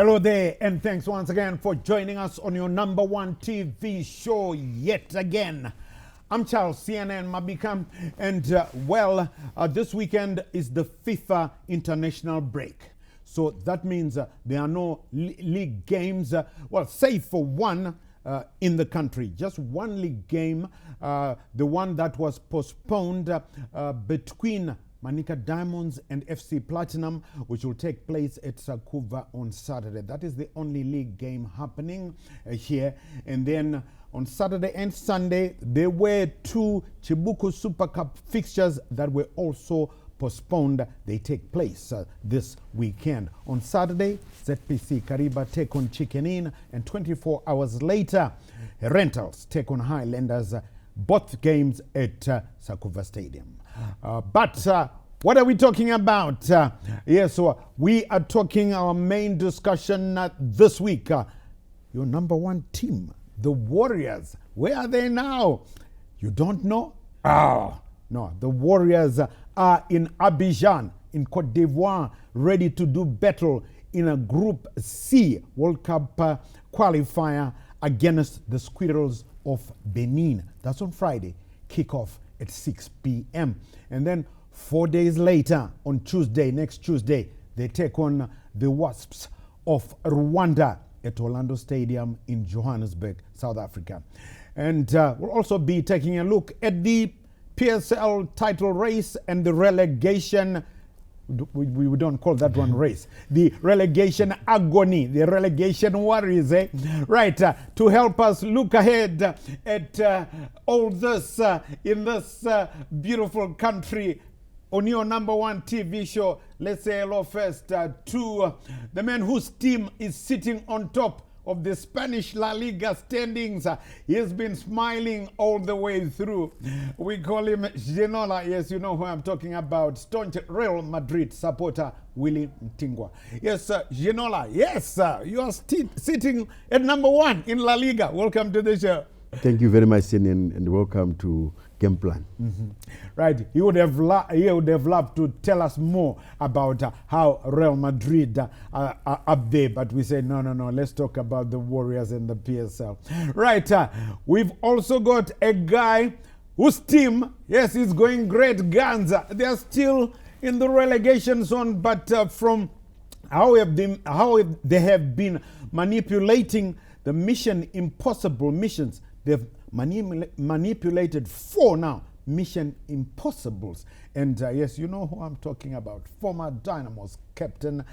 Hello there, and thanks once again for joining us on your number one TV show yet again. I'm Charles CNN Mabika, and this weekend is the FIFA international break. So that means there are no league games, save for one in the country. Just one league game, the one that was postponed between Manica Diamonds and FC Platinum, which will take place at Sakuva on Saturday. That is the only league game happening here. And then on Saturday and Sunday, there were two Chibuku Super Cup fixtures that were also postponed. They take place this weekend. On Saturday, ZPC Kariba take on Chicken Inn, and 24 hours later, Rentals take on Highlanders, both games at Sakuva Stadium. But what are we talking about? We are talking our main discussion this week. Your number one team, the Warriors. Where are they now? You don't know? No, the Warriors are in Abidjan, in Cote d'Ivoire, ready to do battle in a Group C World Cup qualifier against the Squirrels of Benin. That's on Friday. Kickoff at 6 p.m. And then 4 days later, on Tuesday, next Tuesday, they take on the Wasps of Rwanda at Orlando Stadium in Johannesburg, South Africa. And we'll also be taking a look at the PSL title race and the relegation. We don't call that one race. The relegation agony, the relegation worries, Right, to help us look ahead at all this in this beautiful country on your number one TV show, let's say hello first to the man whose team is sitting on top of the Spanish La Liga standings. He has been smiling all the way through. We call him Genola. Yes, you know who I'm talking about. Staunch Real Madrid supporter, Willie Mtingwa. Yes, Genola. Yes, you are sitting at number one in La Liga. Welcome to the show. Thank you very much, Sini, and welcome to Game Plan. Right, he would have loved to tell us more about how Real Madrid are up there, but we say no, let's talk about the Warriors and the PSL. Right, we've also got a guy whose team, yes, is going great guns. They are still in the relegation zone, but from how they have been manipulating the Mission Impossible missions. They've manipulated 4 now Mission Impossibles. And yes, you know who I'm talking about. Former Dynamos captain,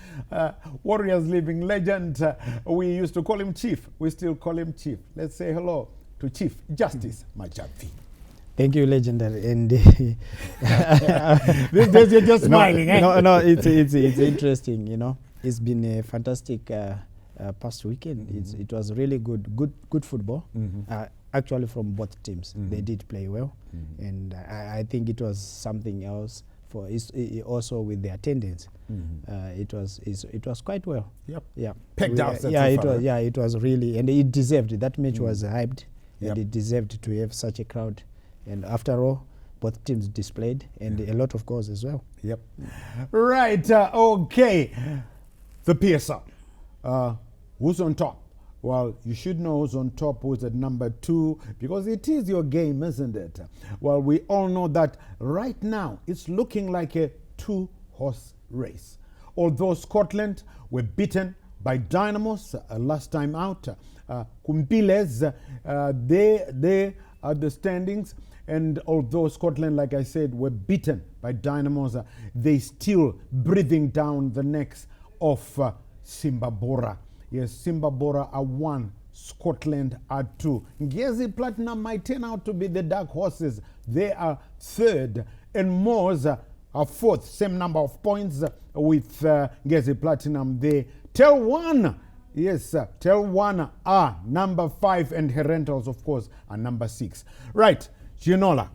Warriors living legend. We used to call him Chief. We still call him Chief. Let's say hello to Chief Justice Majavi. Thank you, legendary. And these days you're just smiling. No, it's interesting. You know, it's been a fantastic past weekend. It was really good football. Actually, from both teams, they did play well, and I think it was something else for also with the attendance. It was quite well. Yep. Yeah. Pegged out. It was really, and it deserved. That match was hyped, and it deserved to have such a crowd. And after all, both teams displayed, and a lot of goals as well. Yep. Right. Okay. The PSL. Who's on top? Well, you should know who's on top, who's at number 2, because it is your game, isn't it? Well, we all know that right now it's looking like a 2-horse race. Although Scotland were beaten by Dynamos last time out, Kumpiles, they are the standings. And although Scotland, like I said, were beaten by Dynamos, they still breathing down the necks of Simbabora. Yes, Simbabora are 1, Scotland are 2. Ngezi Platinum might turn out to be the dark horses. They are 3rd, and Moors are 4th, same number of points with Ngezi Platinum there. Tel One, yes, Tel One are number 5, and Herentals, of course, are number 6. Right, Ginola,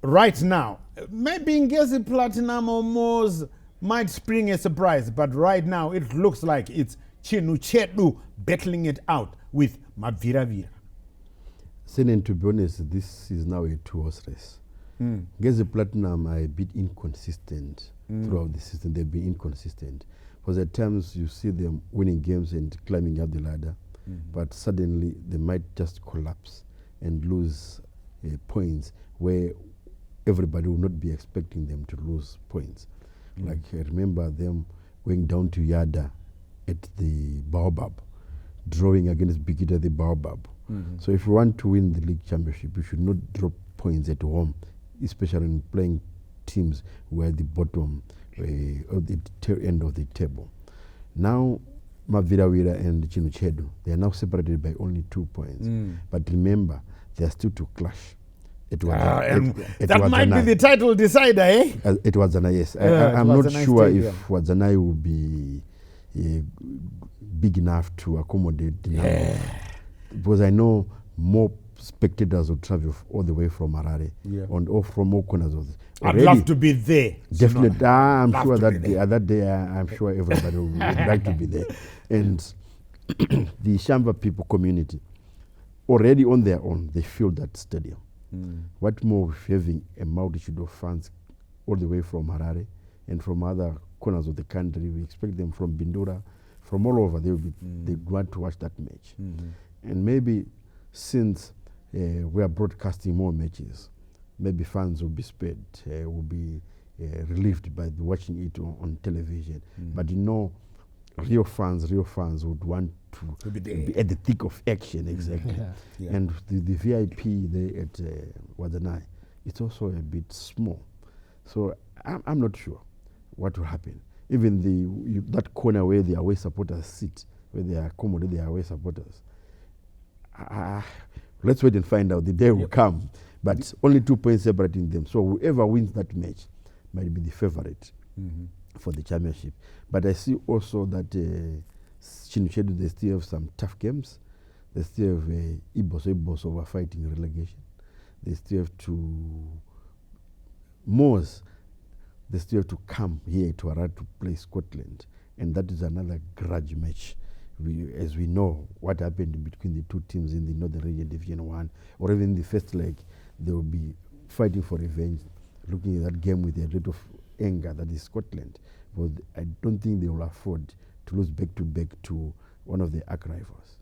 right now, maybe Ngezi Platinum or Moors might spring a surprise, but right now it looks like it's Chinuchedu battling it out with Maviravira. Saying, to be honest, this is now a 2-horse race. Ngezi Platinum are a bit inconsistent throughout the season. They've been inconsistent. Because at times you see them winning games and climbing up the ladder, but suddenly they might just collapse and lose points where everybody will not be expecting them to lose points. Like I remember them going down to Yada at the Baobab, drawing against Bikita the Baobab. So if you want to win the league championship, you should not drop points at home, especially in playing teams who are at the bottom of the end of the table. Now, Mavirawira and Chinuchedu, they are now separated by only 2 points. But remember, they are still to clash. It was that might be the title decider, eh? It was Wadzanai, yes. I'm not sure if Wadzanai will be big enough to accommodate the number. Because I know more spectators will travel all the way from Harare or from all corners of this. I'd love to be there. Definitely. I'm sure that day, I'm sure everybody would like to be there. And the Shamba people community, already on their own, they fill that stadium. What more if having a multitude of fans all the way from Harare and from other corners of the country? We expect them from Bindura, from all over. They want to watch that match. And maybe since we are broadcasting more matches, maybe fans will be spared, will be relieved by watching it on television. But real fans would want to be at the thick of action, exactly. And the VIP there at Wadzanai, it's also a bit small. So I'm not sure what will happen. Even that corner where the away supporters sit, where they accommodate the away supporters, let's wait and find out. The day will come, but only 2 points separating them. So whoever wins that match might be the favorite for the championship. But I see also that Chinuchedu, they still have some tough games. They still have Ibos over fighting relegation. They still have they still have to come here to Harare to play Scotland. And that is another grudge match. As we know what happened between the two teams in the Northern Region Division 1, or even in the first leg, they will be fighting for revenge, looking at that game with a lot of anger, that is Scotland. But I don't think they will afford to lose back-to-back to one of the arch rivals.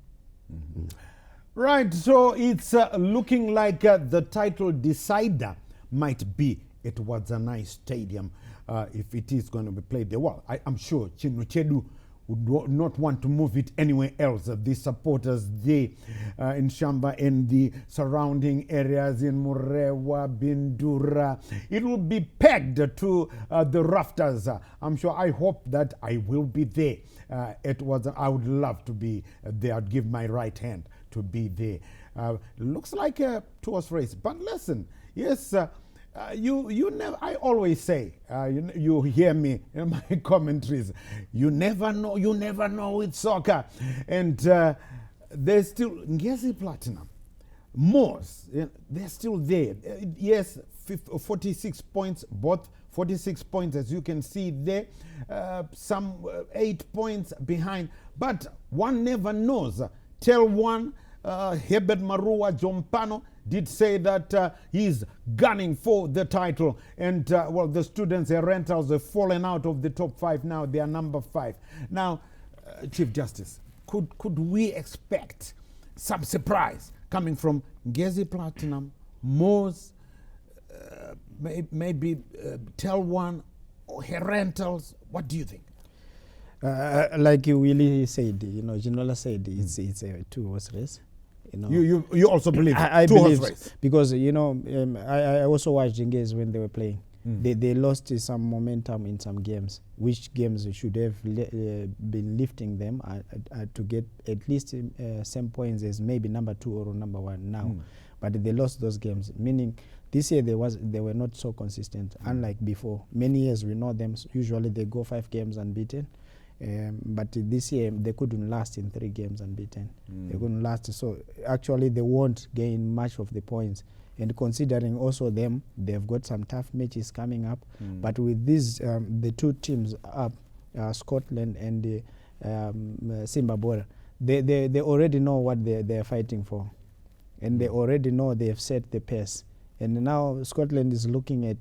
Right, so it's looking like the title decider might be at Wadzanai Stadium if it is going to be played there. Well, I'm sure Chinuchedu would not want to move it anywhere else. The supporters there in Shamba and the surrounding areas in Murewa, Bindura, it will be pegged to the rafters. I'm sure, I hope that I will be there. I would love to be there. I'd give my right hand to be there. Looks like a two-horse race. But listen, yes, you never. I always say, you hear me in my commentaries. You never know with soccer, and there's still Ngezi Platinum, Moors. They're still there. Yes, 46 points, both 46 points, as you can see there. Some 8 points behind, but one never knows. Tell one. Herbert Marua Jompano did say that he's gunning for the title, and the students and rentals have fallen out of the top 5 now. They are number 5 now. Chief Justice, could we expect some surprise coming from Ngezi Platinum, Moors, maybe Tell One, or her rentals? What do you think? Like Willie said, Ginola said, it's a two-horse race. You also believe I two-horse believe race? Because I also watched Ngezi when they were playing. They lost some momentum in some games, which games should have been lifting them to get at least same points as maybe number 2 or number 1 now. But they lost those games, meaning this year they were not so consistent, unlike before. Many years we know them, usually they go 5 games unbeaten. But this year they couldn't last in 3 games unbeaten. They couldn't last, so actually they won't gain much of the points. And considering also they've got some tough matches coming up. But with these the 2 teams up, Scotland and Zimbabwe, they already know what they're fighting for, and they already know they have set the pace. And now Scotland is looking at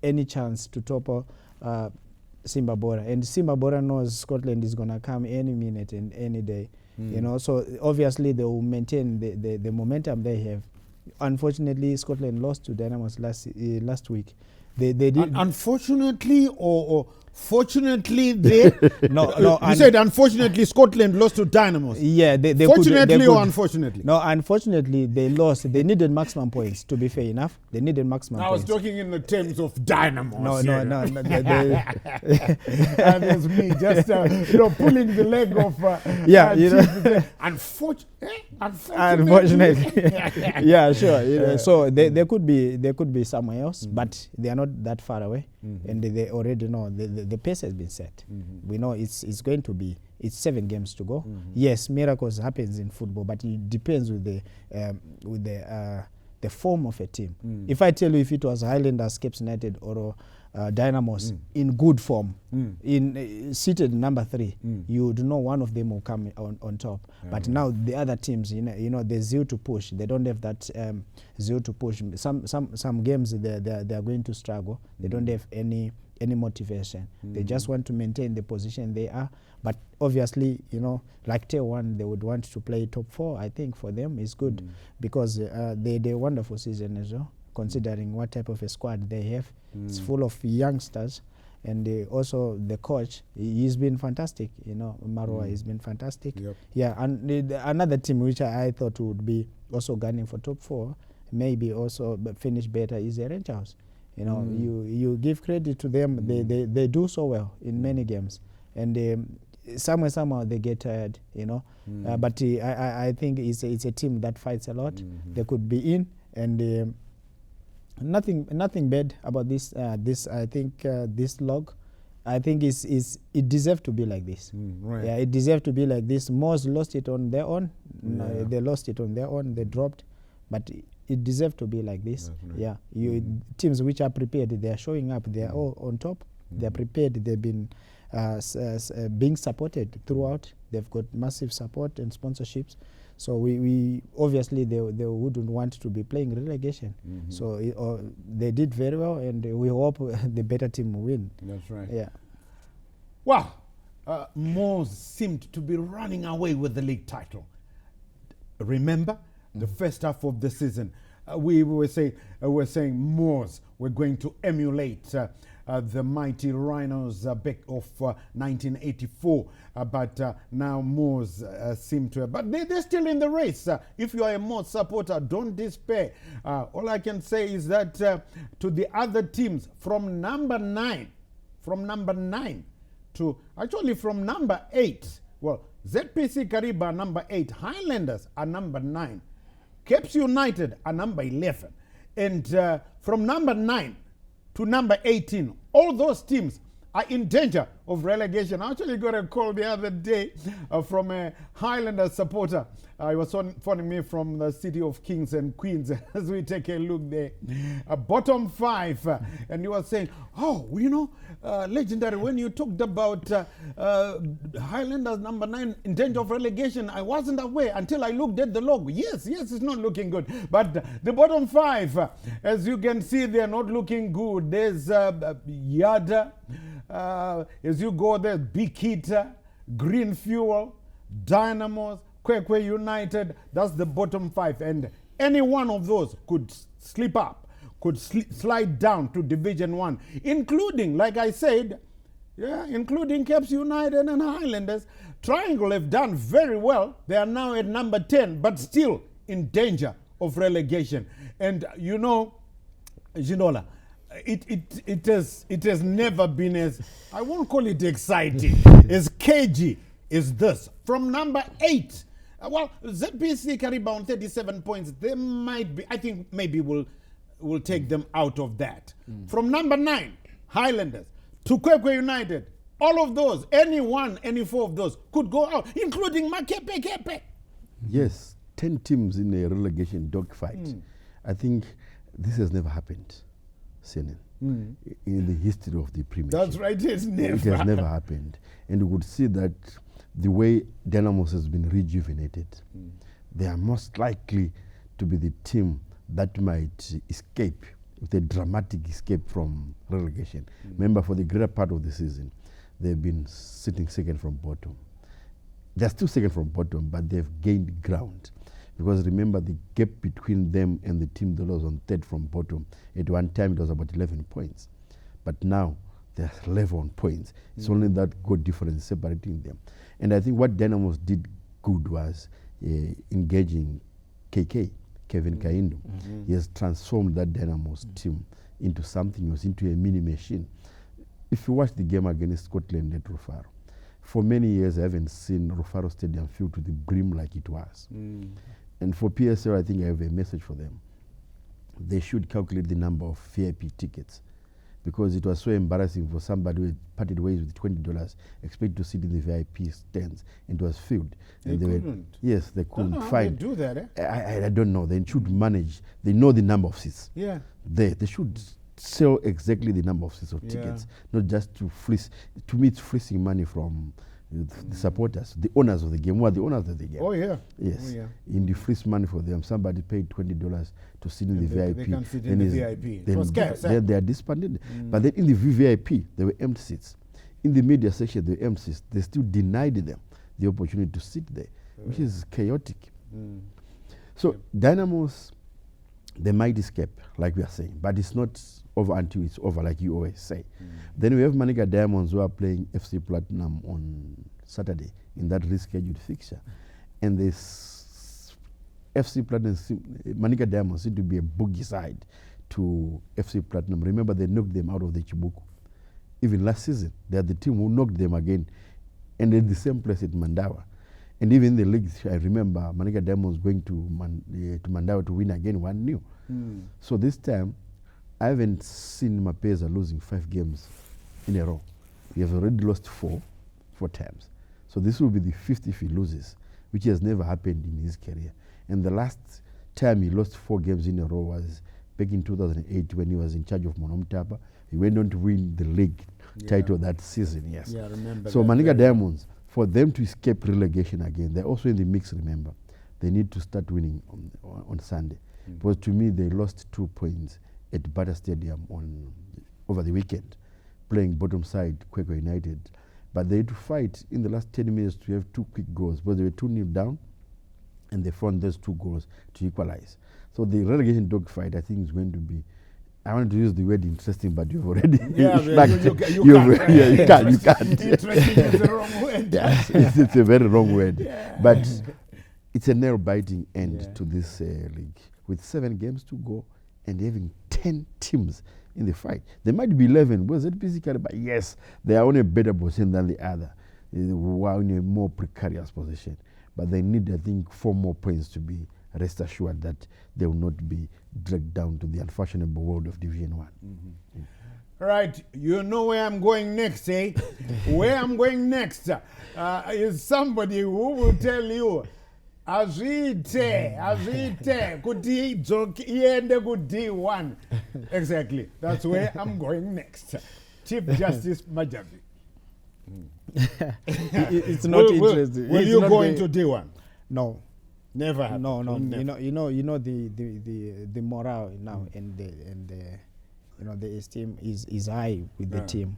any chance to topple Zimbabwe, and Zimbabwe knows Scotland is going to come any minute and any day. You know, so obviously they will maintain the momentum they have. Unfortunately, Scotland lost to Dynamos last week. They did. Unfortunately, or fortunately, they. No. You said unfortunately, Scotland lost to Dynamos. Yeah, they Fortunately could, or unfortunately? No, unfortunately, they lost. They needed maximum points. To be fair enough, they needed maximum. I was points. talking in the terms of Dynamos. No. And there's me just pulling the leg of. Unfortunately. Yeah, sure. So they could be somewhere else, but they are not that far away, and they already know the pace has been set. We know it's going to be. It's 7 games to go. Yes, miracles happens in football, but it depends with the form of a team. If I tell you if it was Highlanders, Cape United, or Dynamos in good form, in seated number 3, you would know one of them will come on top. But now the other teams, you know, the zeal to push. They don't have that zeal to push. Some games they are going to struggle. They don't have any motivation. They just want to maintain the position they are. But obviously, you know, like Tier 1, they would want to play top 4. I think for them is good because they had a wonderful season as well, considering what type of a squad they have. It's full of youngsters, and also the coach, he's been fantastic. You know, Marwa has been fantastic. Yep. Yeah, and another team which I thought would be also gunning for top 4, maybe also finish better, is the Rangers. You know, you give credit to them. They do so well in many games, and somehow they get tired. You know, but I think it's a team that fights a lot. They could be in, and nothing bad about this. I think this log, I think it deserves to be like this. Right. Yeah, it deserves to be like this. Moors lost it on their own. Yeah. They lost it on their own. They dropped, but it deserves to be like this. Right. Yeah, teams which are prepared, they are showing up. They are all on top. They are prepared. They've been being supported throughout. They've got massive support and sponsorships. So we obviously they wouldn't want to be playing relegation. So they did very well, and we hope the better team will win. That's right. Yeah. Wow. Moors seemed to be running away with the league title. Remember, the first half of the season, we were saying Moors were going to emulate the mighty Rhinos back of 1984, but now Moors seem to have, but they're still in the race. If you are a Moors supporter, don't despair. All I can say is that to the other teams, from number 9 to actually from number 8, well, ZPC Kariba are number 8, Highlanders are number 9, Cape United are number 11, and from number 9 to number 18, all those teams are in danger of relegation. I actually got a call the other day from a Highlander supporter. He was phoning me from the city of Kings and Queens as we take a look there. Bottom 5. And he was saying, oh, you know, legendary, when you talked about Highlanders number 9 in danger of relegation, I wasn't aware until I looked at the log. Yes, it's not looking good. But the bottom 5, as you can see, they're not looking good. There's Yada. As you go there, Big Hitter, Green Fuel, Dynamos, Kwekwe United. That's the bottom 5, and any one of those could slip up, could slide down to Division 1, including, like I said, including Cape United and Highlanders. Triangle have done very well. They are now at number 10, but still in danger of relegation. And you know, Ginola, it has never been as, I won't call it exciting, as cagey as this. From number 8, well, ZPC Kariba on 37 points. They might be, I think maybe we'll take them out of that. From number 9, Highlanders, to Kwekwe United, all of those, any 4 of those could go out, including Makepe. Yes, 10 teams in a relegation dogfight. I think this has never happened, CNN, in the history of the Premiership. That's right, it has never happened. And you would see that the way Dynamos has been rejuvenated, they are most likely to be the team that might escape with a dramatic escape from relegation. Remember, for the greater part of the season, they've been sitting second from bottom. They're still second from bottom, but they've gained ground. Because remember, the gap between them and the team that was on third from bottom, at one time it was about 11 points. But now they're level on points. It's only that goal difference separating them. And I think what Dynamos did good was engaging Kevin Kaindo. He has transformed that Dynamos team into something else, into a mini machine. If you watch the game against Scotland at Rufaro, for many years I haven't seen Rufaro Stadium filled to the brim like it was. And for PSL, I think I have a message for them. They should calculate the number of VIP tickets, because it was so embarrassing for somebody who had parted ways with $20, expect to sit in the VIP stands, and it was filled. They and couldn't. Yes, they couldn't. How Fine. they do that, eh? I don't know. They should manage. They know the number of seats. Yeah. They should sell exactly the number of seats of tickets, not just to fleece. To me, it's fleecing money from the supporters, the owners of the game. Who are the owners of the game? Oh, yeah. Yes. Oh, yeah. In the fleece money for them, somebody paid $20 to sit in the VIP. They can sit in the VIP. It was scarce, eh? Then they are disbanded. But then in the VIP, there were empty seats. In the media section, there were empty seats. They still denied them the opportunity to sit there, which is chaotic. So Dynamos, they might escape, like we are saying, but it's not over until it's over, like you always say. Then we have Manica Diamonds, who are playing FC Platinum on Saturday in that rescheduled fixture. And this FC Platinum, Manica Diamonds seem to be a boogie side to FC Platinum. Remember, they knocked them out of the Chibuku. Even last season, they are the team who knocked them again, and in the same place at Mandawa. And even in the league, I remember Manica Diamonds going to Mandawa to win again 1-0. So this time, I haven't seen Mapeza losing 5 games in a row. He has already lost 4 times. So this will be the 5th if he loses, which has never happened in his career. And the last time he lost 4 games in a row was back in 2008 when he was in charge of Monomtapa. He went on to win the league title that season, yes. Yeah, I remember. So Manica Diamonds, for them to escape relegation again, they're also in the mix, remember. They need to start winning on Sunday. Because to me, they lost 2 points at Bata Stadium over the weekend, playing bottom side Quaker United. But they had to fight in the last 10 minutes to have 2 quick goals, because they were 2-0 down, and they found those 2 goals to equalize. So the relegation dogfight, I think, is going to be, I want to use the word interesting, but you've already you can't. Interesting is the wrong word. Yes, it's a very wrong word. But it's a nail-biting end to this league, with 7 games to go and having 10 teams in the fight. There might be 11, but yes, they are on a better position than the other, who are in a more precarious position. But they need, I think, 4 more points to be rest assured that they will not be dragged down to the unfashionable world of Division 1. Right, you know where I'm going next, eh? Where I'm going next is somebody who will tell you, azite, kuti iende ku D1. Exactly, that's where I'm going next. Chief Justice Majavi. It's not interesting. Will you go into D1? No. Never happen. No. Never. You know the morale now and the esteem is high with the team.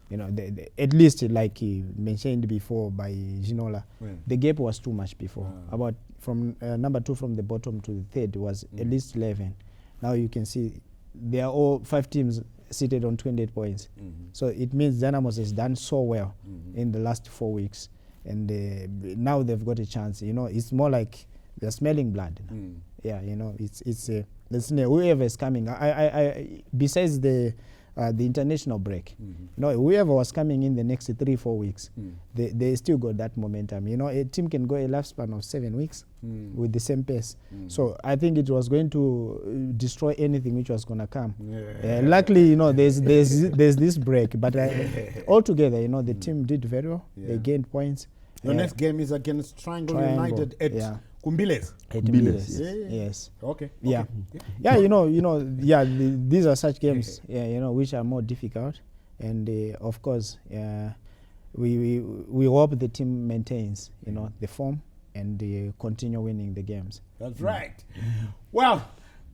You know, at least like mentioned before by Ginola, the gap was too much before. About from number 2 from the bottom to the 3rd was at least 11. Now you can see they are all 5 teams seated on 28 points. So it means Dynamos has done so well in the last 4 weeks, and now they've got a chance. You know, it's more like they're smelling blood. Yeah, you know, it's whoever is coming. I besides the international break, you know, whoever was coming in the next 3-4 weeks, they still got that momentum. You know, a team can go a lifespan of 7 weeks with the same pace. So I think it was going to destroy anything which was going to come. Luckily, you know, there's this break, but altogether, you know, the team did very well. They gained points. Your next game is against Triangle United at Kumbiles. Yes. Okay. Yeah. Yeah. You know. Yeah. These are such games. Yeah. You know, which are more difficult, and of course, we hope the team maintains, you know, the form and continue winning the games. That's right. Well,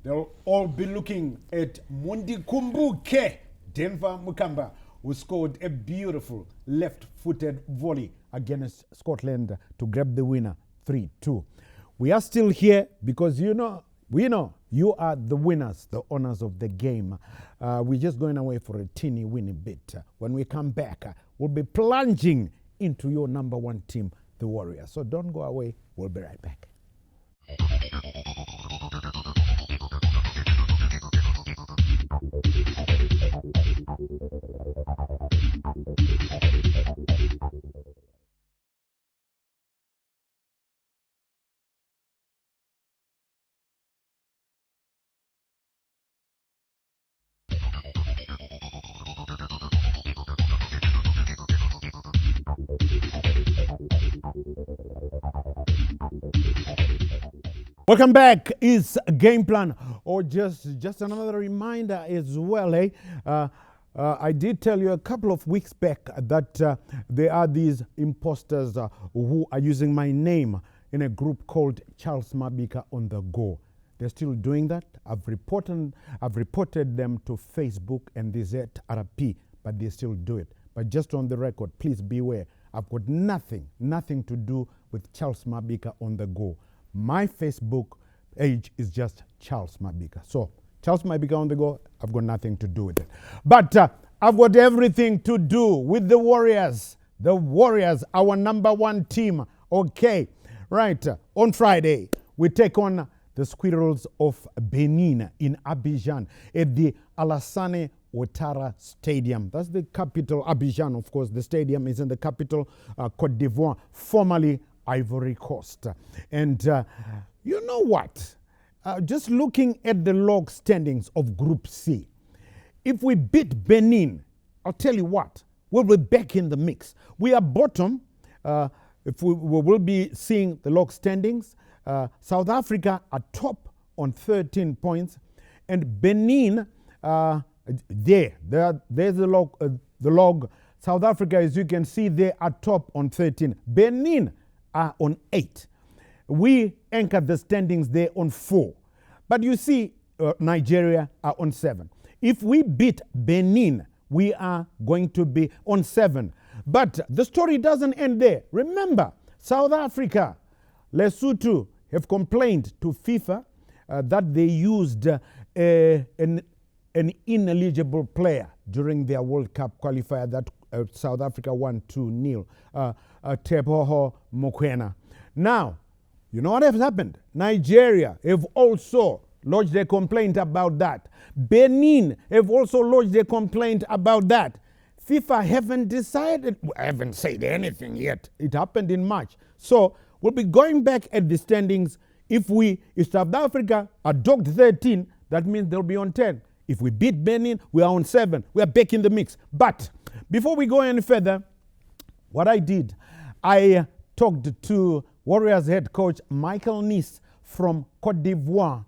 they'll all be looking at Mundi Kumbuke, Denver Mukamba, who scored a beautiful left-footed volley against Scotland to grab the winner 3-2. We are still here because we know you are the winners, the owners of the game. We're just going away for a teeny weeny bit. When we come back, we'll be plunging into your number one team, the Warriors. So don't go away. We'll be right back. Welcome back. Is game plan or just another reminder as well, eh? I did tell you a couple of weeks back that there are these imposters who are using my name in a group called Charles Mabika on the Go. They're still doing that. I've reported them to Facebook and the ZRP, but they still do it. But just on the record, please beware. I've got nothing to do with Charles Mabika on the Go. My Facebook page is just Charles Mabika. So Charles Mabika on the Go, I've got nothing to do with it. But I've got everything to do with the Warriors. The Warriors, our number one team. Okay, right. On Friday, we take on the Squirrels of Benin in Abidjan at the Alassane Ouattara Stadium. That's the capital, Abidjan, of course. The stadium is in the capital, Côte d'Ivoire, formerly Ivory Coast. And you know what? Just looking at the log standings of Group C, if we beat Benin, I'll tell you what, we'll be back in the mix. We are bottom. If we will be seeing the log standings. South Africa are top on 13 points. And Benin, there's the log. South Africa, as you can see, they are top on 13. Benin are on 8. We anchor the standings there on 4. But you see, Nigeria are on 7. If we beat Benin, we are going to be on 7. But the story doesn't end there. Remember, South Africa, Lesotho have complained to FIFA that they used an ineligible player during their World Cup qualifier that South Africa won 2-0, Teboho Mokoena. Now, you know what has happened? Nigeria have also lodged a complaint about that. Benin have also lodged a complaint about that. FIFA haven't decided, haven't said anything yet. It happened in March. So we'll be going back at the standings. If South Africa are dogged 13, that means they'll be on 10. If we beat Benin, we are on 7. We are back in the mix. But before we go any further, what I did, I talked to Warriors head coach Michael Nice from Côte d'Ivoire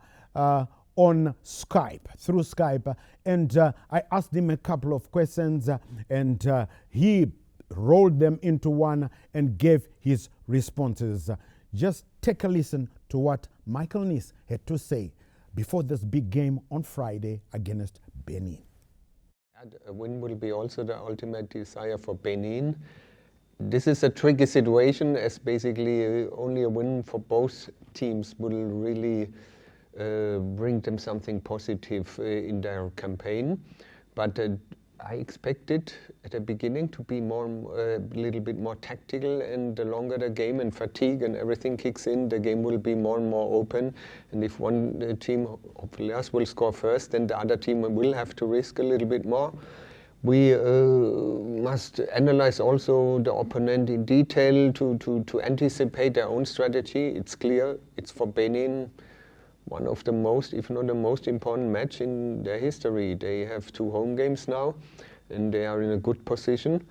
on Skype, through Skype. And I asked him a couple of questions and he rolled them into one and gave his responses. Just take a listen to what Michael Nice had to say before this big game on Friday against Benin. A win will be also the ultimate desire for Benin. This is a tricky situation as basically only a win for both teams will really bring them something positive in their campaign. But I expected at the beginning to be a little bit more tactical, and the longer the game and fatigue and everything kicks in, the game will be more and more open. And if one team, hopefully us, will score first, then the other team will have to risk a little bit more. We must analyze also the opponent in detail to anticipate their own strategy. It's clear it's for Benin one of the most, if not the most important match in their history. They have 2 home games now, and they are in a good position,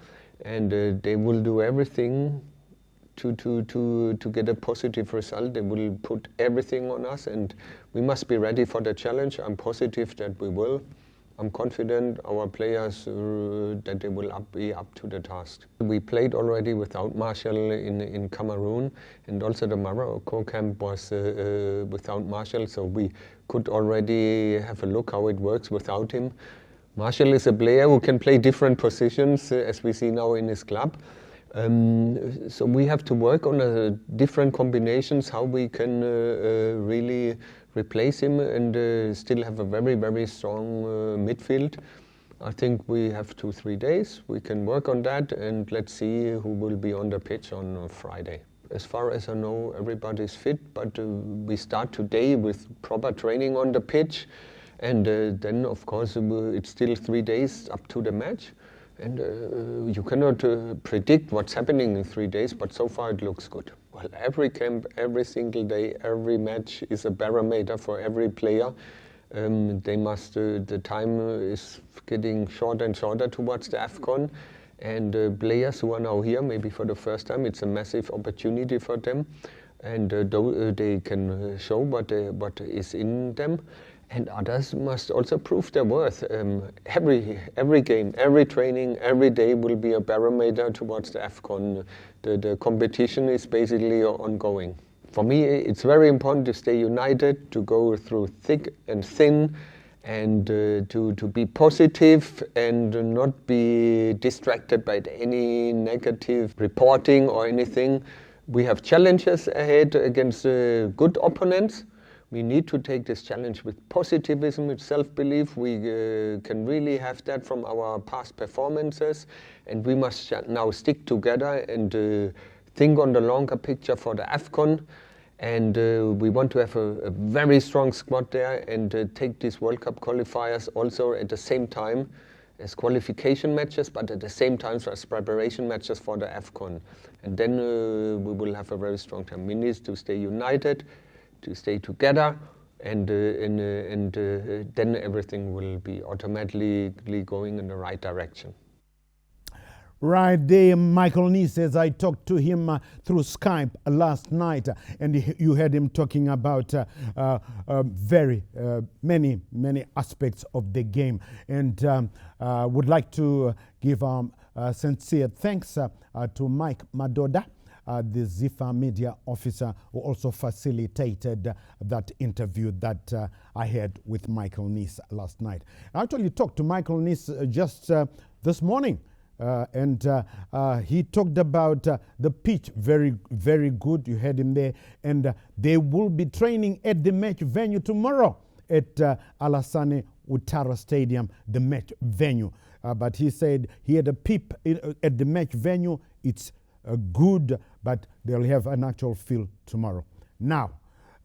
and they will do everything to get a positive result. They will put everything on us, and we must be ready for the challenge. I'm positive that we will. I'm confident our players that they will be up to the task. We played already without Marshall in Cameroon, and also the Morocco camp was without Marshall, so we could already have a look how it works without him. Marshall is a player who can play different positions, as we see now in his club. So we have to work on different combinations, how we can really replace him and still have a very, very strong midfield. I think we have 2-3 days. We can work on that, and let's see who will be on the pitch on Friday. As far as I know, everybody's fit, but we start today with proper training on the pitch. And then, of course, it's still 3 days up to the match. And you cannot predict what's happening in 3 days, but so far it looks good. Well, every camp, every single day, every match is a barometer for every player. The time is getting shorter and shorter towards the AFCON. And players who are now here, maybe for the first time, it's a massive opportunity for them. And they can show what is in them. And others must also prove their worth. Every game, every training, every day will be a barometer towards the AFCON. The competition is basically ongoing. For me, it's very important to stay united, to go through thick and thin, and to be positive and not be distracted by any negative reporting or anything. We have challenges ahead against good opponents. We need to take this challenge with positivism, with self-belief. We can really have that from our past performances, and we must now stick together and think on the longer picture for the AFCON. And we want to have a very strong squad there and take these World Cup qualifiers also at the same time as qualification matches, but at the same time as preparation matches for the AFCON. And then we will have a very strong time. We need to stay united, to stay together, and then everything will be automatically going in the right direction. Right there, Michael Nee says, I talked to him through Skype last night, and you heard him talking about very many aspects of the game, and would like to give sincere thanks to Mike Madoda, the ZIFA media officer, who also facilitated that interview that I had with Michael Nee last night. I actually talked to Michael Nee just this morning. And he talked about the pitch, very, very good. You heard him there. And they will be training at the match venue tomorrow at Alassane Ouattara Stadium, the match venue. But he said he had a peep at the match venue. It's good, but they'll have an actual feel tomorrow. Now,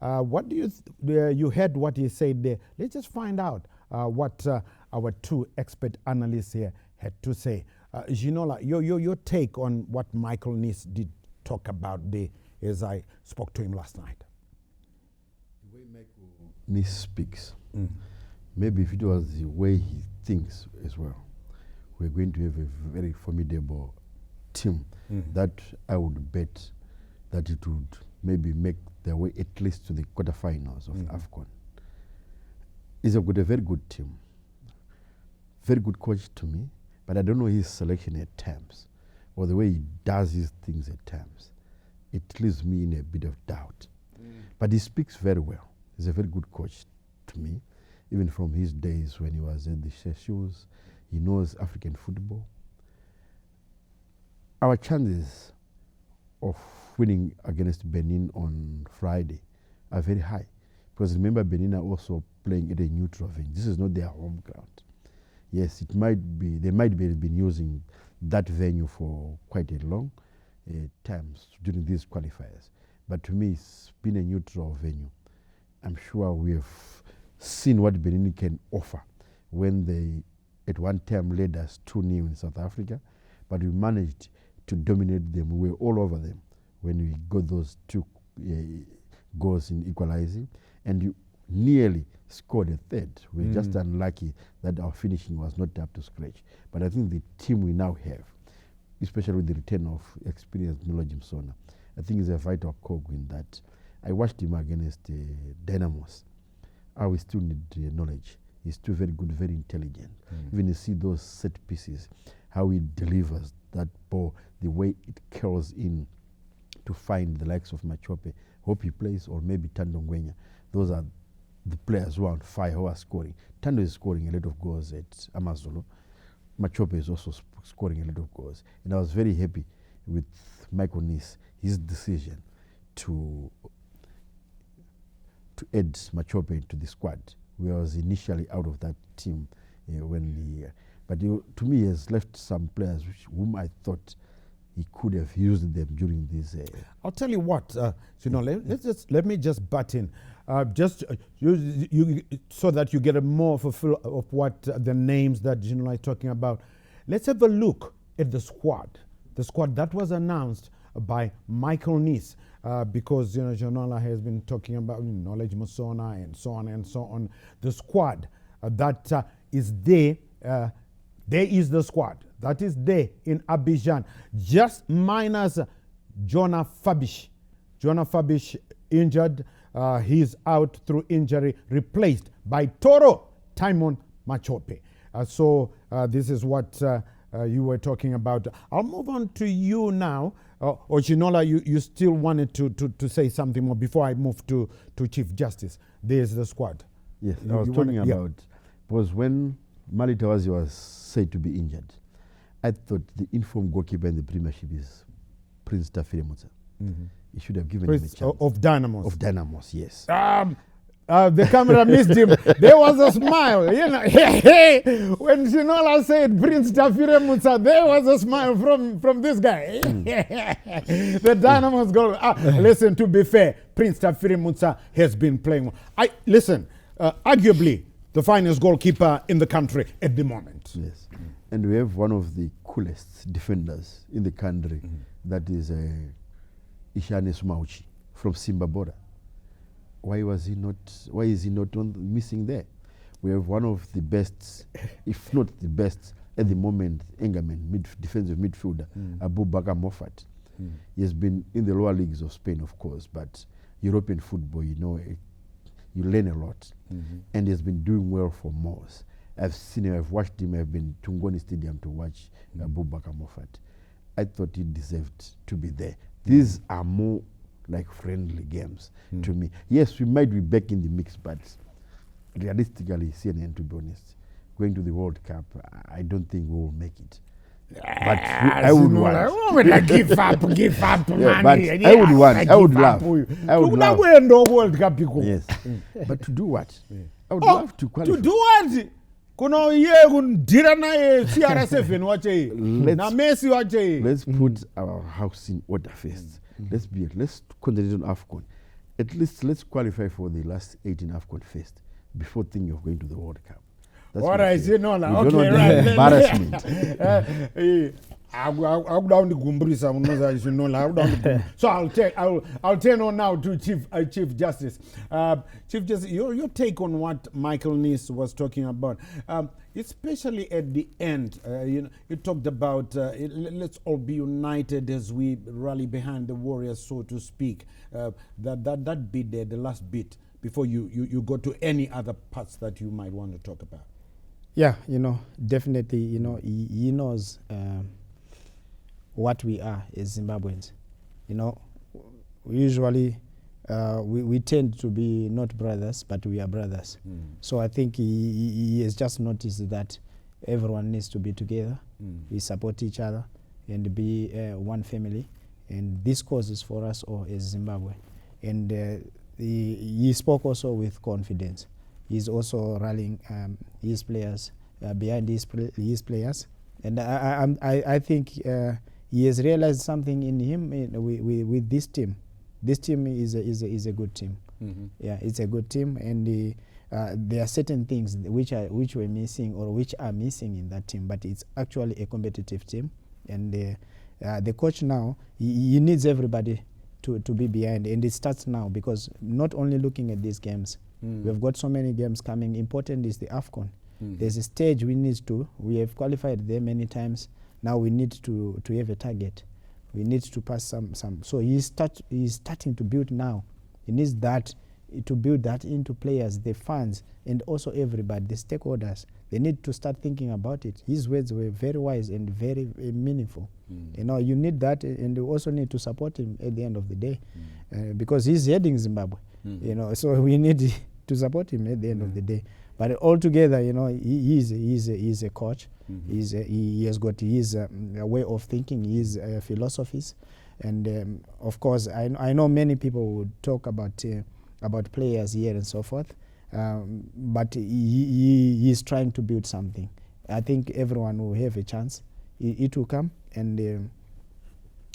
what do you heard what he said there. Let's just find out what our two expert analysts here had to say. Ginola, your take on what Michael Nee did talk about there as I spoke to him last night. The way Michael Nee speaks, maybe if it was the way he thinks as well, we're going to have a very formidable team that I would bet that it would maybe make their way at least to the quarterfinals of AFCON. He's got a very good team, very good coach to me. But I don't know his selection at times, or the way he does his things at times. It leaves me in a bit of doubt. But he speaks very well. He's a very good coach to me, even from his days when he was at the Seychelles. He knows African football. Our chances of winning against Benin on Friday are very high, because remember, Benin are also playing at a neutral venue. This is not their home ground. Yes, it might be. They might be been using that venue for quite a long times during these qualifiers. But to me, it's been a neutral venue. I'm sure we have seen what Benin can offer when they, at one time, led us 2-0 in South Africa, but we managed to dominate them. We were all over them when we got those 2 goals in equalizing, and you nearly scored a third. We're just unlucky that our finishing was not up to scratch. But I think the team we now have, especially with the return of experienced Milo Jimsona, I think is a vital cog in that. I watched him against Dynamos. We still need knowledge. He's too very good, very intelligent. Even you see those set pieces, how he delivers that ball, the way it curls in to find the likes of Machope. Hope he plays, or maybe Tando Ngwenya. Those are the players who are on fire, who are scoring. Tando is scoring a lot of goals at Amazulu. Machope is also scoring a lot of goals. And I was very happy with Michael Nis, his decision to add Machope into the squad. We was initially out of that team but to me he has left some players whom I thought he could have used them during this. I'll tell you what, let me just butt in, so that you get a more of a feel of what the names that Ginola is talking about. Let's have a look at the squad that was announced by Michael Nis, because Ginola has been talking about Knowledge Musona and so on and so on. The squad that is there. There is the squad that is there in Abidjan, just minus Jonah Fabish. Jonah Fabish injured. He's out through injury, replaced by Toro Timon Machope. So this is what you were talking about. I'll move on to you now. Ginola, you still wanted to say something more before I move to Chief Justice. There's the squad. Yes, I was talking about, was when Malitawazi was said to be injured, I thought the informed goalkeeper in the Premiership is Prince Tafire Mutsa. He should have given him a chance. Of Dynamos. Of Dynamos, yes. The camera missed him. There was a smile. When Ginola said Prince Tafire Mutsa, there was a smile from this guy. The Dynamos goal. Listen, to be fair, Prince Tafire Mutsa has been playing. Arguably, the finest goalkeeper in the country at the moment. Yes. And we have one of the coolest defenders in the country. That is Ishane Sumauchi from Simba Border. Why is he not missing there? We have one of the best, if not the best, at the moment, Engerman, defensive midfielder, Abu Bakar Moffat. He has been in the lower leagues of Spain, of course, but European football, you learn a lot. And he has been doing well for Moors. I've seen him, I've watched him, I've been to Ngoni Stadium to watch Abu Bakar Moffat. I thought he deserved to be there. These are more like friendly games to me. Yes, we might be back in the mix, but realistically, CNN, to be honest, going to the World Cup, I don't think we will make it. But I would want. Give up, Yeah, man. but I would want. I would love. I would love. World Cup. Yes. But to do what? I would love to qualify. To do what? Kuno ye kundira naye CR7 wache. Na Messi wache. Let's put our house in order first. Let's concentrate on AFCON. At least let's qualify for the last 18 AFCON first before thinking of going to the World Cup. That's what I say, no, okay, right. Embarrassment. So I'll turn on now to Chief Justice. Chief Justice, your take on what Michael Nis was talking about, especially at the end. You talked about let's all be united as we rally behind the Warriors, so to speak. That bit there, the last bit, before you go to any other parts that you might want to talk about. Yeah, definitely, he knows what we are as Zimbabweans. We usually, we tend to be not brothers, but we are brothers. So I think he has just noticed that everyone needs to be together. We support each other and be one family. And this cause is for us all as Zimbabwe. And he spoke also with confidence. He's also rallying his players behind his players, and I think he has realized something in him with this team. This team is a good team. Yeah, it's a good team, and there are certain things which were missing or which are missing in that team, but it's actually a competitive team, and the coach now he needs everybody to be behind, and it starts now, because not only looking at these games. We've got so many games coming. Important is the AFCON. There's a stage we have qualified there many times. Now we need to have a target. We need to pass some. So he's starting to build now. He needs that to build that into players, the fans, and also everybody, the stakeholders. They need to start thinking about it. His words were very wise and very meaningful. You know, you need that, and you also need to support him at the end of the day, because he's heading Zimbabwe. You know, so we need to support him at the end of the day. But altogether, you know, he's a coach. He has got his way of thinking, his philosophies, and of course, I know many people would talk about players here and so forth, but he is trying to build something. I think everyone will have a chance. It will come, and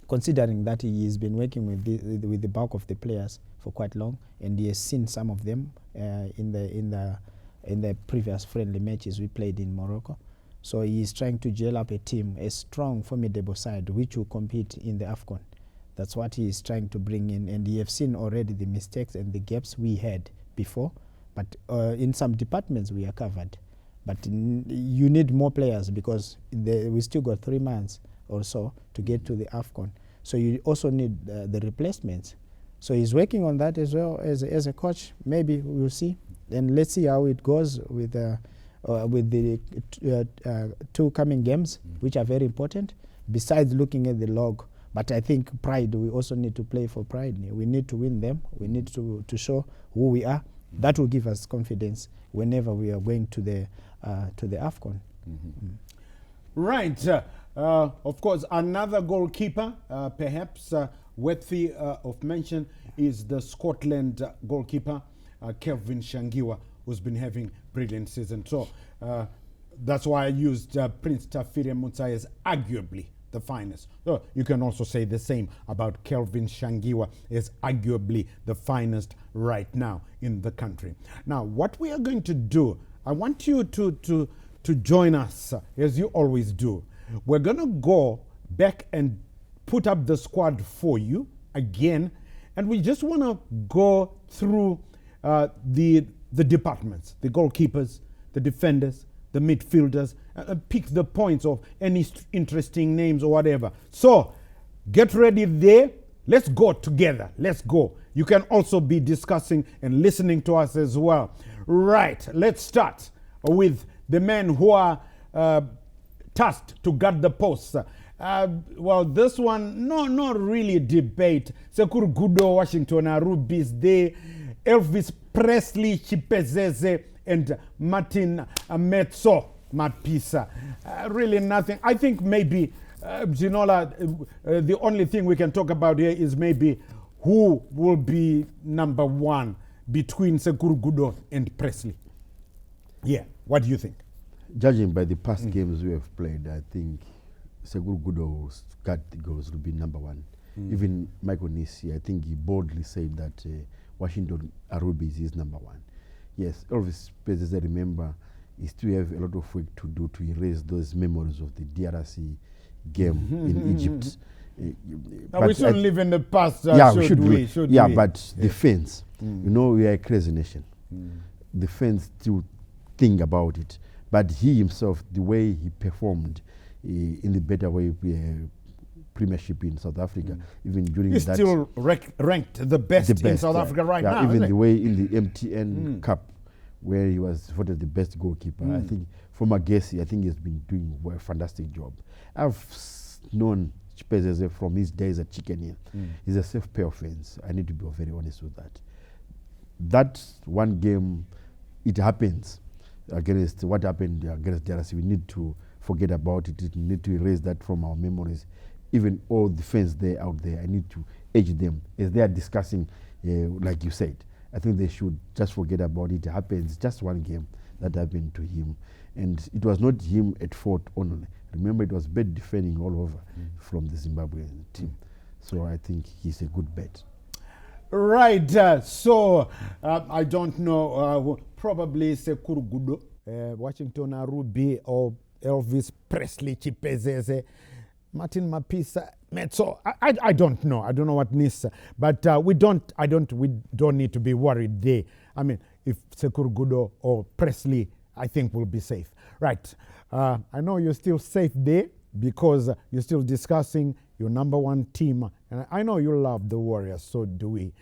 considering that he has been working with the bulk of the players for quite long, and he has seen some of them in the previous friendly matches we played in Morocco. So he is trying to gel up a team, a strong, formidable side, which will compete in the AFCON. That's what he is trying to bring in, and you have seen already the mistakes and the gaps we had before, but in some departments we are covered. But you need more players, because we still got 3 months or so to get to the AFCON. So you also need the replacements. So he's working on that as well as a coach. Maybe we'll see, and let's see how it goes with the 2 coming games, which are very important, besides looking at the log. But I think pride, we also need to play for pride. We need to win them. We need to show who we are. That will give us confidence whenever we are going to the AFCON. Right. Of course, another goalkeeper, perhaps worthy of mention, is the Scotland goalkeeper, Kelvin Shangiwa, who's been having brilliant season. So that's why I used Prince Tafire Mutsai as arguably the finest. So you can also say the same about Kelvin Shangiwa, as arguably the finest right now in the country. Now, what we are going to do, I want you to join us, as you always do. We're going to go back and put up the squad for you again, and we just want to go through the departments, the goalkeepers, the defenders, the midfielders, pick the points of any interesting names or whatever. So get ready there. Let's go together. Let's go. You can also be discussing and listening to us as well. Right. Let's start with the men who are tasked to guard the posts. Well, this one, not really debate. Sekuru Gudo, Washington, Arubis, there. Elvis Presley, Chipezeze, and Martin Metso Mapisa. Really nothing. I think maybe, Ginola, the only thing we can talk about here is maybe who will be number 1 between Sekuru Gudo and Presley. Yeah, what do you think? Judging by the past games we have played, I think Sekuru Gudo's got the goals will be number 1. Even Michael Nisi, I think he boldly said that Washington Arubis is number 1. Yes, Elvis Pezeze, remember, he still have a lot of work to do to erase those memories of the DRC game in Egypt. We shouldn't live in the past, should we? But the fans, you know, we are a crazy nation. The fans still think about it. But he himself, the way he performed in the better way premiership in South Africa, even during He's that... still ranked the best in South Africa right now. Even the way in the MTN Cup, where he was voted the best goalkeeper. I think for Magesi, I think he's been doing a fantastic job. I've known Chipezeze from his days at Chicken. He's a safe pair of hands. I need to be very honest with that. That one game, it happens against what happened against DRC. We need to forget about it. We need to erase that from our memories. Even all the fans there out there, I need to urge them as they are discussing, like you said. I think they should just forget about it. It happens, just one game that happened to him. And it was not him at fault only. Remember, it was bad defending all over from the Zimbabwean team. So I think he's a good bet. Right. So I don't know, probably Sekuru Gudo, Washington Arubi, or Elvis Presley Chipezeze, Martin Mapisa, Metso. I don't know. I don't know what Nisa. But we don't need to be worried there. I mean, if Sekuru Gudo or Presley, I think we'll be safe. Right. I know you're still safe there because you're still discussing your number 1 team. And I know you love the Warriors, so do we.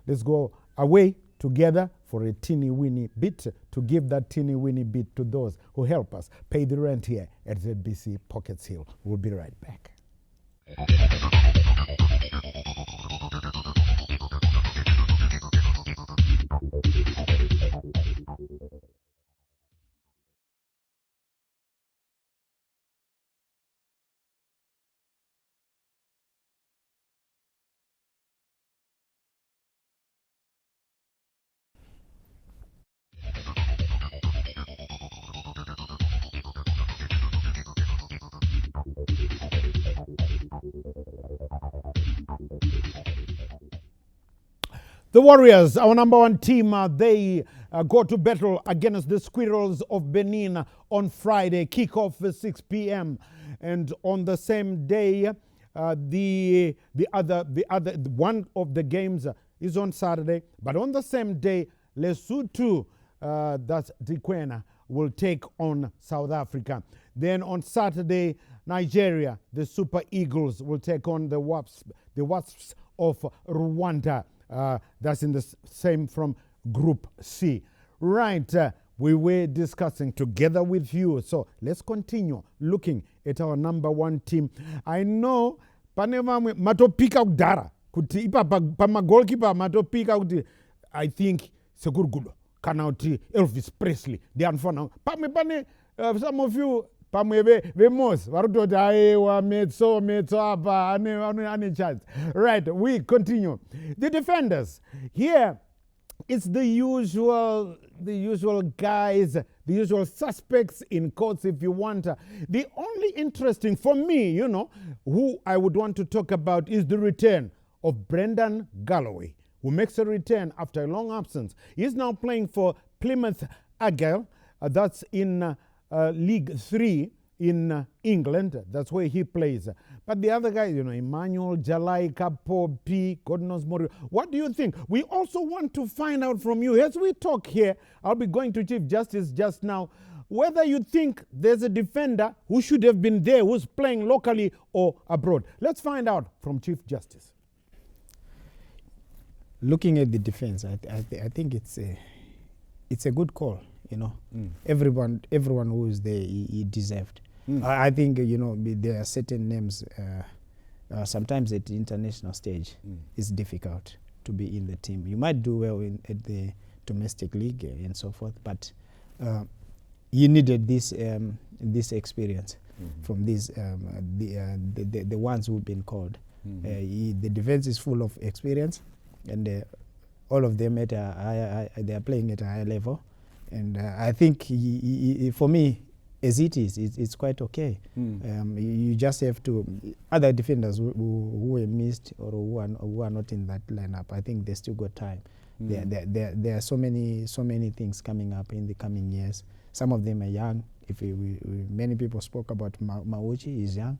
Let's go away together for a teeny-weeny bit to give that teeny-weeny bit to those who help us pay the rent here at ZBC Pockets Hill. We'll be right back. The Warriors, our number one team, they go to battle against the Squirrels of Benin on Friday. Kickoff at 6 p.m. And on the same day, the one of the games is on Saturday. But on the same day, Lesotho, that's Dikwena, will take on South Africa. Then on Saturday, Nigeria, the Super Eagles will take on the Wasps of Rwanda. That's in the same from Group C. Right, we were discussing together with you. So let's continue looking at our number one team. I know panevamwe matopika kudhara kuti ipapa pamagolkipa matopika kuti I think sekuri kana kuti Elvis Presley ndianofana pamwe pane some of you pamwe vemos varikutoti aiwa metso apa ane chance. Right, we continue. The defenders here, it's the usual guys, the usual suspects in quotes if you want. The only interesting for me, who I would want to talk about is the return of Brendan Galloway, who makes a return after a long absence. He's now playing for Plymouth Argyle. That's in League 3 in England. That's where he plays. But the other guys, Emmanuel, Jalai, Kapo, P, God knows more. What do you think? We also want to find out from you, as we talk here, I'll be going to Chief Justice just now, whether you think there's a defender who should have been there, who's playing locally or abroad. Let's find out from Chief Justice. Looking at the defense, I think it's a good call. Everyone who is there, he deserved. I think there are certain names. Sometimes at the international stage, it's difficult to be in the team. You might do well at the domestic league and so forth, but you needed this experience from these the ones who've been called. The defense is full of experience, and all of them they are playing at a high level. And I think for me, as it is, it's quite okay. You just have to, other defenders who were missed or who are not in that lineup, I think they still got time. There are so many things coming up in the coming years. Some of them are young. Many people spoke about Mauchi, he's young.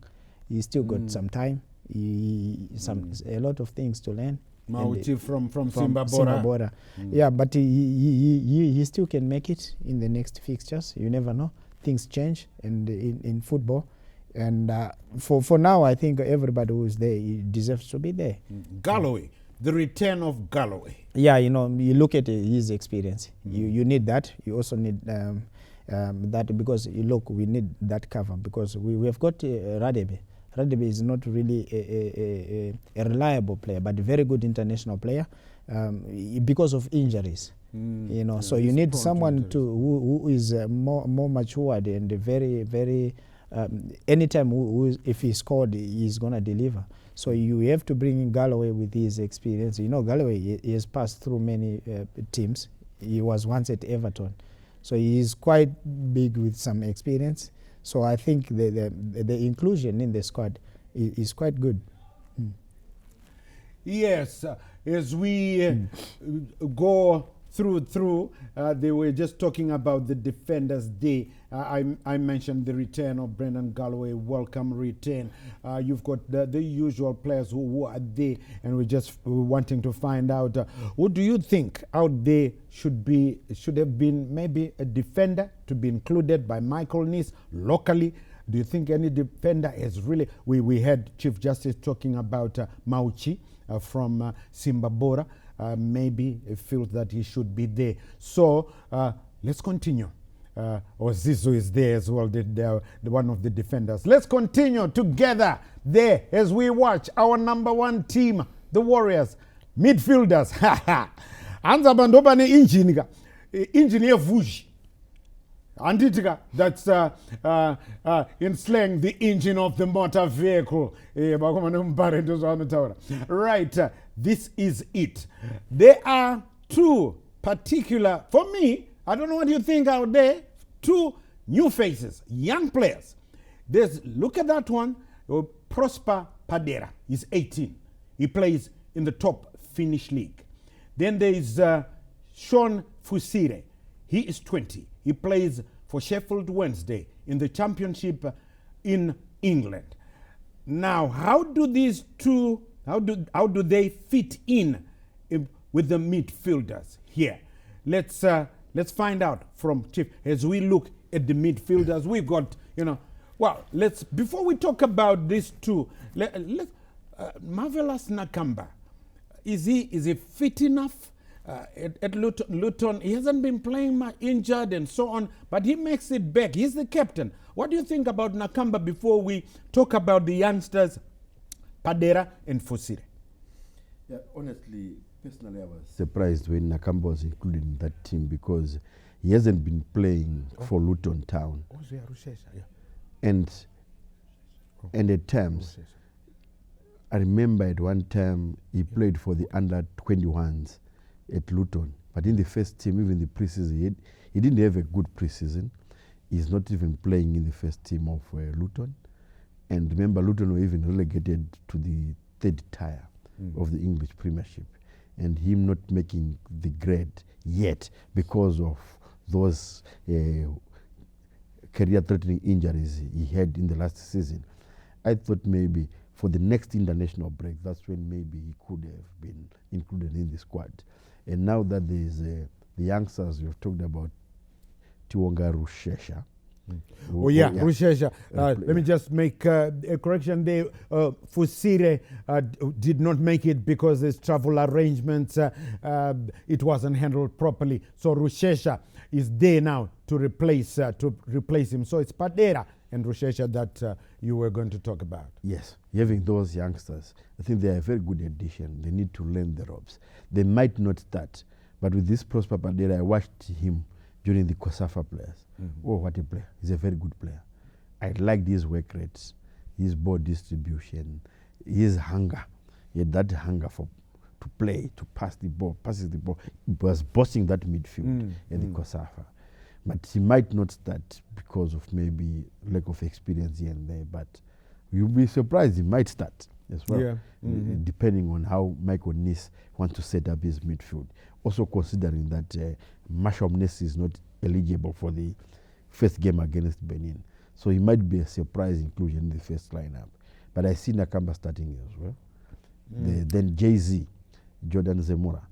He's still got some time. A lot of things to learn. Mauchi from Zimbabwe. Yeah, but he still can make it in the next fixtures. You never know. Things change and in football. And for now, I think everybody who is there deserves to be there. Galloway, the return of Galloway. Yeah, you look at his experience. You need that. You also need that because, we need that cover because we have got Radebe. Radebe is not really a reliable player, but a very good international player because of injuries. So you need someone who is more matured and very, very. Anytime if he scored, he's gonna deliver. So you have to bring in Galloway with his experience. Galloway he has passed through many teams. He was once at Everton, so he is quite big with some experience. So I think the inclusion in the squad is quite good. Yes, as we go through, they were just talking about the Defenders Day. I mentioned the return of Brendan Galloway, welcome return. You've got the usual players who are there, and we're wanting to find out who do you think out there should have been maybe a defender to be included by Michael Nice locally. Do you think any defender has really... We had Chief Justice talking about Mauchi from Zimbabwe. maybe feels that he should be there. So let's continue. Or Zizou is there as well, the one of the defenders. Let's continue together there as we watch our number one team, the Warriors, midfielders. Anza bandoba ne engine ka. Engine yevuji. Anditika, that's in slang the engine of the motor vehicle. Right, this is it. There are two particular, for me, I don't know what you think out there, two new faces, young players. Look at that one, Prosper Padera. He's 18. He plays in the top Finnish league. Then there is Sean Fusire. He is 20. He plays for Sheffield Wednesday in the championship in England. Now, how do these two, how do they fit in with the midfielders here? Let's find out from Chief as we look at the midfielders. We've got, before we talk about these two, Marvelous Nakamba, is he fit enough? At Luton, he hasn't been playing much, injured and so on, but he makes it back. He's the captain. What do you think about Nakamba before we talk about the youngsters, Padera and Fusire? Yeah, honestly, personally, I was surprised when Nakamba was included in that team because he hasn't been playing for Luton Town. And at times, I remember at one time he played for the under-21s at Luton, but in the first team, even the preseason, he didn't have a good preseason. He's not even playing in the first team of Luton. And remember, Luton were even relegated to the third tier of the English Premiership. And him not making the grade yet because of those career-threatening injuries he had in the last season. I thought maybe for the next international break, that's when maybe he could have been included in the squad. And now that there's the youngsters you've talked about, Tiwonga Rushesha. Rushesha. Let me just make a correction there. Fusire did not make it because his travel arrangements, it wasn't handled properly. So Rushesha is there now to replace him. So it's Padera and Rushesha that you were going to talk about. Yes, having those youngsters, I think they are a very good addition. They need to learn the ropes. They might not start, but with this Prosper Padera, I watched him during the Kosafa players. Oh, what a player. He's a very good player. I liked his work rates, his ball distribution, his hunger. He had that hunger to play, to passes the ball. He was bossing that midfield at the Kosafa. But he might not start because of maybe lack of experience here and there, but you'll be surprised he might start as well, depending on how Michael Nice wants to set up his midfield. Also considering that Marshall Nice is not eligible for the first game against Benin. So he might be a surprise inclusion in the first lineup. But I see Nakamba starting as well. Then Jay-Z, Jordan Zemura,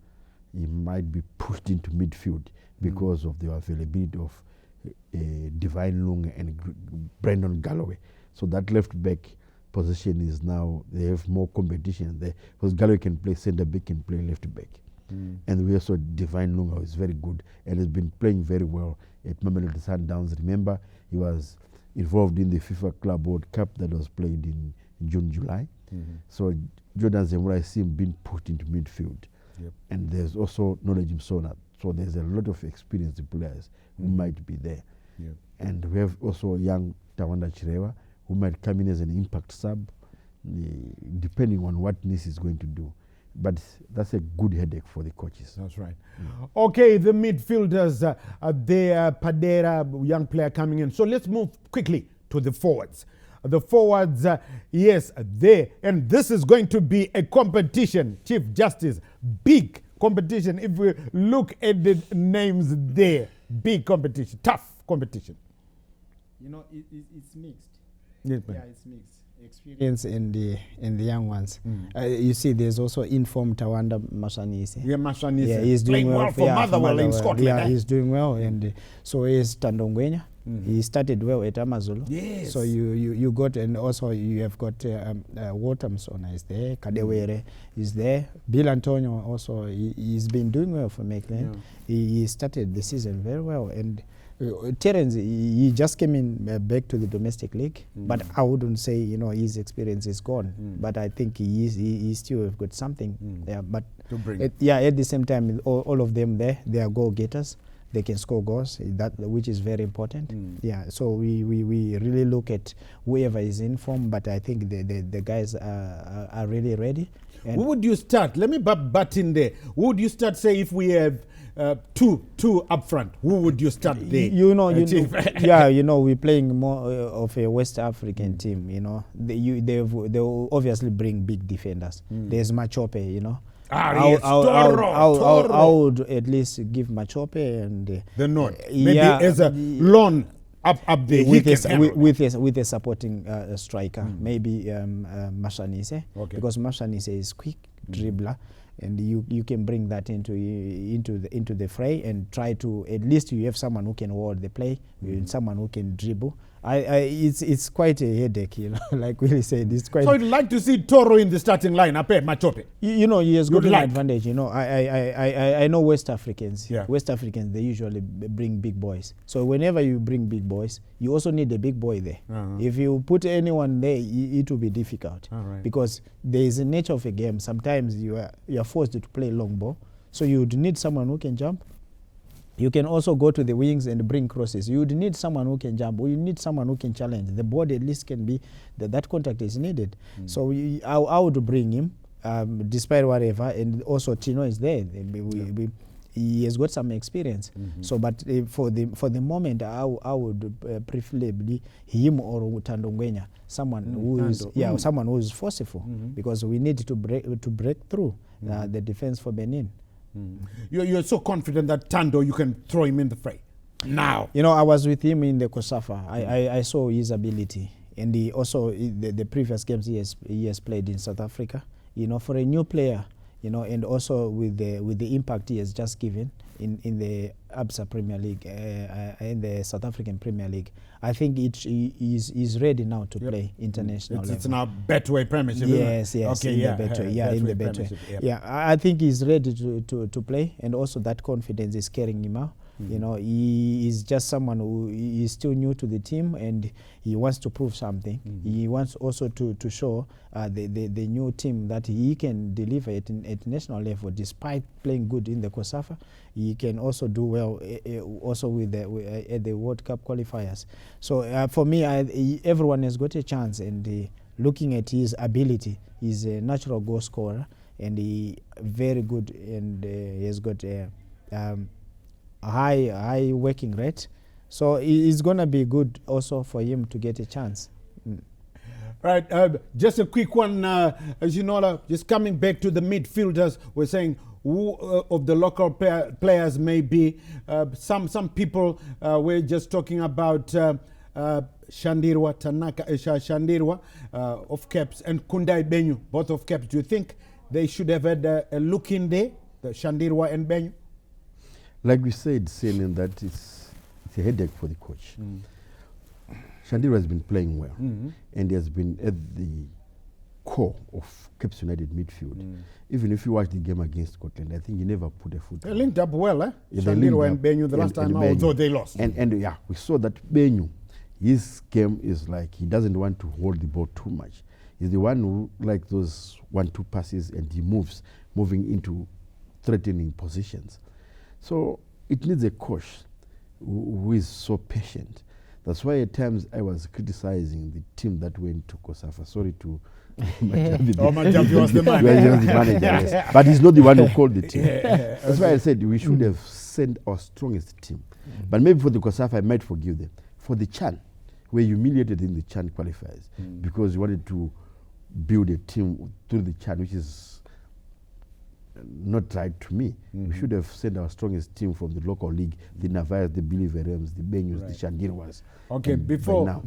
he might be pushed into midfield because of the availability of Divine Lunga and Brendan Galloway. So that left back position is now, they have more competition there because Galloway can play centre back, can play left back. And we also Divine Lunga is very good and has been playing very well at Mamelodi Sundowns. Remember, he was involved in the FIFA Club World Cup that was played in June, July. So Jordan Zemura, I see him being pushed into midfield. And there's also Knowledge Msona. So there's a lot of experienced players who might be there. And we have also young Tawanda Chirewa who might come in as an impact sub, depending on what Nice is going to do. But that's a good headache for the coaches. That's right. Okay, the midfielders, there, Padera, young player coming in. So let's move quickly to the forwards. The forwards, yes, there. And this is going to be a competition, Chief Justice, big competition. If we look at the names there, big competition, tough competition. You know, it's mixed. Yes, yeah, it's mixed. Experience in the young ones. You see, there's also informed Tawanda Mashanise. Yeah, Mashanise. Yeah, he's doing well for Motherwell in Scotland. Yeah, he's doing well. And so is Tandongwenya. He started well at Amazulu. Yes. So you got, and also you have got Walter Msona is there, Kadewere is there, Bill Antonio also, he's been doing well for Maitland. He started the season very well, and Terence, he just came in back to the domestic league, but I wouldn't say his experience is gone. But I think he still have got something. But to bring. at the same time, all of them there, they are goal getters. They can score goals, which is very important. So we really look at whoever is in form, but I think the guys are really ready. And who would you start? Let me butt in there. Who would you start, say, if we have two up front? Who would you start there? We're playing more of a West African team. They will obviously bring big defenders. There's Machope. I would at least give Machope and the North. Maybe as a loan up there with a supporting striker. Maybe Mashanise, because Mashanise is quick dribbler, and you can bring that into the fray and try to, at least you have someone who can hold the play, someone who can dribble. It's quite a headache, like Willie said. It's quite. So you'd like to see Toro in the starting line, Machope? He has got an advantage. I know West Africans. Yeah. West Africans, they usually bring big boys. So whenever you bring big boys, you also need a big boy there. If you put anyone there, it will be difficult. Because there is a nature of a game. Sometimes you are forced to play long ball. So you would need someone who can jump. You can also go to the wings and bring crosses. You would need someone who can jump, or you need someone who can challenge. The body at least can be, that contact is needed. So I would bring him, despite whatever, and also Tino is there. He has got some experience. So, but for the moment, I would preferably him or Tandongwenya, someone who is forceful, because we need to break through the defense for Benin. You're so confident that Tando, you can throw him in the fray now. I was with him in the COSAFA. I saw his ability, and the previous games he has played in South Africa. For a new player, and also with the impact he has just given in the ABSA Premier League, in the South African Premier League, I think he's ready now to play international level. It's now Betway Premiership. Yes, okay, in the Betway. Yeah, I think he's ready to play, and also that confidence is carrying him out. He is just someone who is still new to the team, and he wants to prove something. He wants also to show the new team that he can deliver at national level. Despite playing good in the COSAFA, he can also do well also at the World Cup qualifiers. So for me, everyone has got a chance, and looking at his ability, he's a natural goal scorer, and he very good, and he has got a high working rate, so it's gonna be good also for him to get a chance. Right, just a quick one, as you know, just coming back to the midfielders. We're saying who of the local players may be. Some people we're just talking about Shandirwa Tanaka, Shandirwa of Caps, and Kundai Benyu, both of Caps. Do you think they should have had a look in there, the Shandirwa and Benyu? Like we said, saying that it's a headache for the coach. Shandirwa has been playing well, and he has been at the core of Cape United midfield. Even if you watch the game against Scotland, I think he never put a foot. They linked up well, Shandirwa and Benyu the last time, although they lost. And we saw that Benyu, his game is like he doesn't want to hold the ball too much. He's the one who like those 1-2 passes, and he moving into threatening positions. So it needs a coach who is so patient. That's why at times I was criticizing the team that went to COSAFA. Sorry to Majavi was the manager. Yes. But he's not the one who called the team. That's why I said we should have sent our strongest team. But maybe for the COSAFA I might forgive them. For the CHAN, we're humiliated in the CHAN qualifiers because we wanted to build a team through the CHAN, which is not right to me. We should have sent our strongest team from the local league, the Navayas, the Billy Verems, the Benyus, the Shandirwas. Okay, before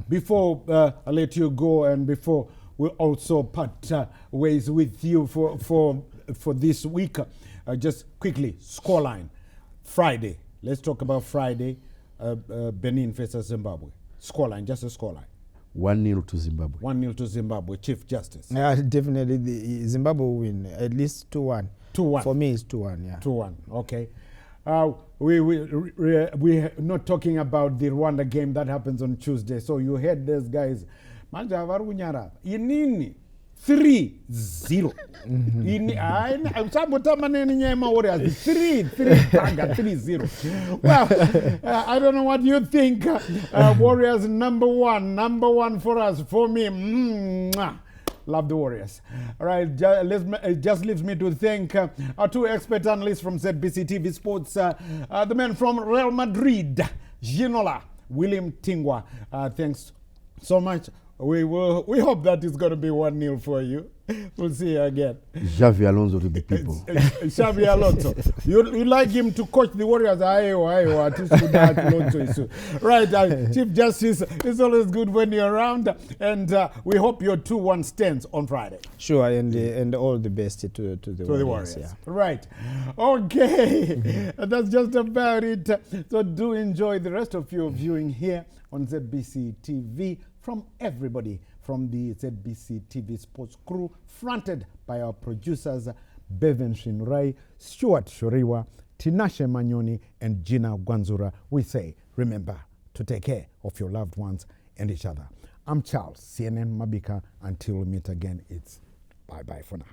I let you go, and before we also part ways with you for this week, just quickly, scoreline. Friday. Let's talk about Friday. Benin versus Zimbabwe? Scoreline, just a scoreline. 1-0 to Zimbabwe. 1-0 to Zimbabwe. Chief Justice. Yeah, definitely the Zimbabwe will win at least 2-1. 2-1. For me, it's 2-1. Yeah. 2-1. Okay. We're not talking about the Rwanda game that happens on Tuesday. So you heard these guys. Manja varunyara. Inini 3-0. I'm Warriors 3-0. Well, I don't know what you think. Warriors number one for us. For me, love the Warriors. All right, it just leaves me to thank our two expert analysts from ZBC TV Sports, the man from Real Madrid, Ginola, William Tingwa. Thanks so much. We hope that it's going to be 1-0 for you. We'll see you again. Xavi Alonso to the people. Xavi Alonso. You like him to coach the Warriors? Right, Chief Justice, it's always good when you're around, and we hope your 2-1 stands on Friday. Sure, and all the best to the Warriors. Yeah. Right. Okay. That's just about it. So do enjoy the rest of your viewing here on ZBC TV from everybody from the ZBC TV Sports crew, fronted by our producers Bevan Shinrai, Stuart Shoriwa, Tinashe Manyoni, and Gina Gwanzura. We say, remember to take care of your loved ones and each other. I'm Charles, CNN Mabika. Until we meet again, it's bye-bye for now.